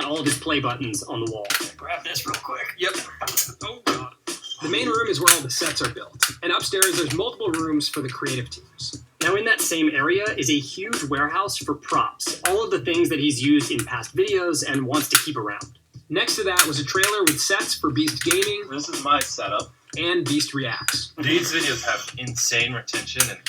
all of his play buttons on the wall. Grab this real quick. Yep. Oh, God. The main room is where all the sets are built. And upstairs, there's multiple rooms for the creative teams. Now in that same area is a huge warehouse for props. All of the things that he's used in past videos and wants to keep around. Next to that was a trailer with sets for Beast Gaming This is my setup. and Beast Reacts. These videos have insane retention and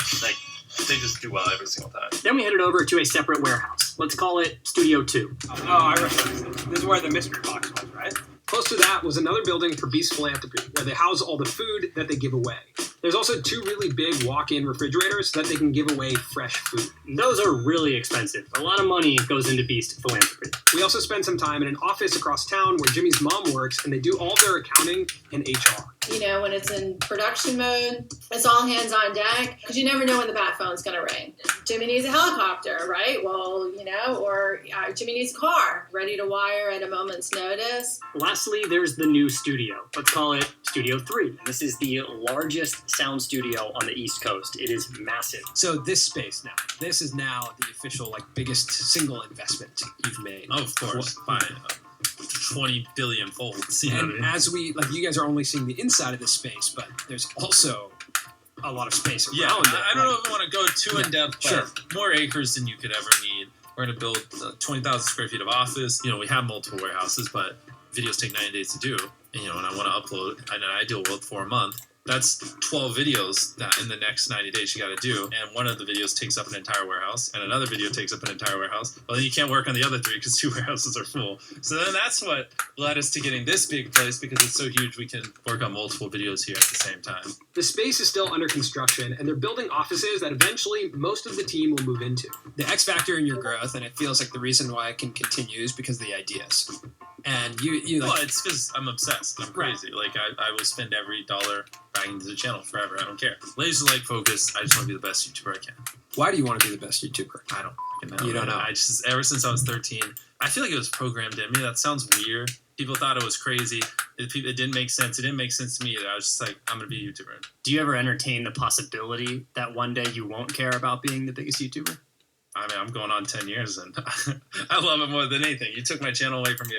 they just do well every single time. Then we headed over to a separate warehouse. Let's call it Studio 2. Oh, I recognize this. This is where the mystery box was, right? Close to that was another building for Beast Philanthropy, where they house all the food that they give away. There's also 2 really big walk-in refrigerators that they can give away fresh food. Those are really expensive. A lot of money goes into Beast Philanthropy. We also spent some time in an office across town where Jimmy's mom works, and they do all their accounting and HR. You know, when it's in production mode, it's all hands on deck, because you never know when the bat phone's going to ring. Jimmy needs a helicopter, right? Well, you know, or Jimmy needs a car, ready to wire at a moment's notice. Lastly, there's the new studio. Let's call it Studio 3. This is the largest sound studio on the East Coast. It is massive. So this space now, this is now the official, biggest single investment you've made. Of course, by 20 billion folds. You know And what I mean? as we, you guys are only seeing the inside of this space, but there's also a lot of space around Yeah, it. I don't know if I want to go too in depth, but Sure. more acres than you could ever need. We're going to build 20,000 square feet of office. You know, we have multiple warehouses, but videos take 90 days to do. And, you know, and I want to upload in an ideal world for a month. That's 12 videos that in the next 90 days you got to do. And one of the videos takes up an entire warehouse, and another video takes up an entire warehouse. Well, then you can't work on the other 3 because 2 warehouses are full. So then that's what led us to getting this big place, because it's so huge we can work on multiple videos here at the same time. The space is still under construction, and they're building offices that eventually most of the team will move into. The X factor in your growth, and it feels like the reason why it can continue, is because of the ideas. And you Well, it's because I'm obsessed. I'm crazy. I will spend every dollar back into the channel forever. I don't care. Laser-like focus. I just want to be the best YouTuber I can. Why do you want to be the best YouTuber? I don't fucking know. You don't know. I just, ever since I was 13, I feel like it was programmed in me. That sounds weird. People thought it was crazy. It didn't make sense. It didn't make sense to me either. I was just like, I'm going to be a YouTuber. Do you ever entertain the possibility that one day you won't care about being the biggest YouTuber? I mean, I'm going on 10 years, and I love it more than anything. You took my channel away from me,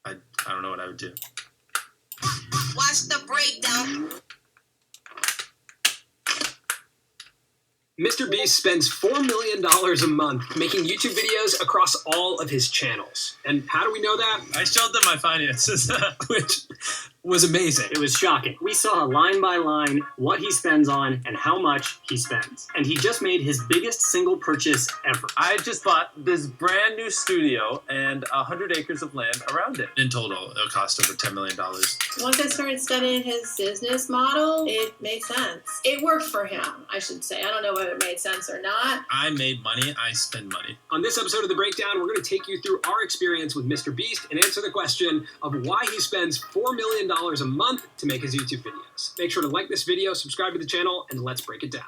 I don't know what I would do. Watch the breakdown. Mr. Beast spends $4 million a month making YouTube videos across all of his channels. And how do we know that? I showed them my finances. Which was amazing. It was shocking. We saw line by line what he spends on and how much he spends. And he just made his biggest single purchase ever. I just bought this brand new studio and 100 acres of land around it. In total, it'll cost over $10 million. Once I started studying his business model, it made sense. It worked for him, I should say. I don't know whether it made sense or not. I made money. I spend money. On this episode of The Breakdown, we're going to take you through our experience with Mr. Beast and answer the question of why he spends $4 million a month to make his YouTube videos. Make sure to like this video, subscribe to the channel, and let's break it down.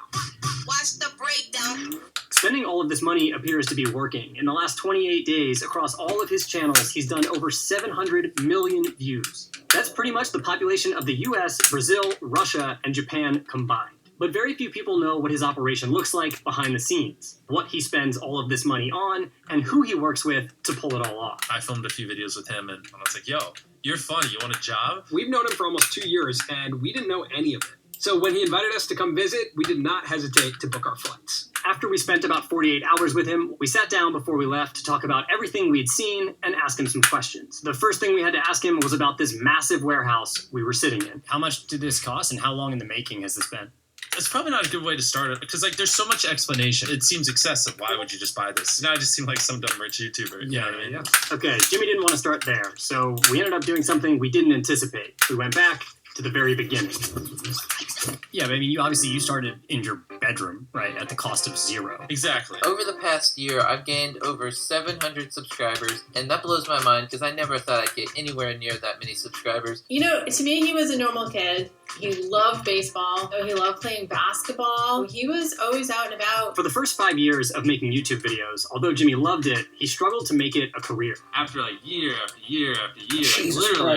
Watch the breakdown. Spending all of this money appears to be working. In the last 28 days, across all of his channels, he's done over 700 million views. That's pretty much the population of the US, Brazil, Russia, and Japan combined. But very few people know what his operation looks like behind the scenes, what he spends all of this money on, and who he works with to pull it all off. I filmed a few videos with him, and I was like, yo, you're funny. You want a job? We've known him for almost 2 years, and we didn't know any of it. So when he invited us to come visit, we did not hesitate to book our flights. After we spent about 48 hours with him, we sat down before we left to talk about everything we'd seen and ask him some questions. The first thing we had to ask him was about this massive warehouse we were sitting in. How much did this cost, and how long in the making has this been? It's probably not a good way to start it, because there's so much explanation. It seems excessive. Why would you just buy this? Now I just seem like some dumb rich YouTuber. You know what I mean? Okay, Jimmy didn't want to start there, so we ended up doing something we didn't anticipate. We went back to the very beginning. Yeah, but I mean, you started in your bedroom, right, at the cost of 0. Exactly. Over the past year, I've gained over 700 subscribers, and that blows my mind because I never thought I'd get anywhere near that many subscribers. You know, to me, he was a normal kid. He loved baseball. He loved playing basketball. He was always out and about. For the first 5 years of making YouTube videos, although Jimmy loved it, he struggled to make it a career. After year after year after year, Jesus literally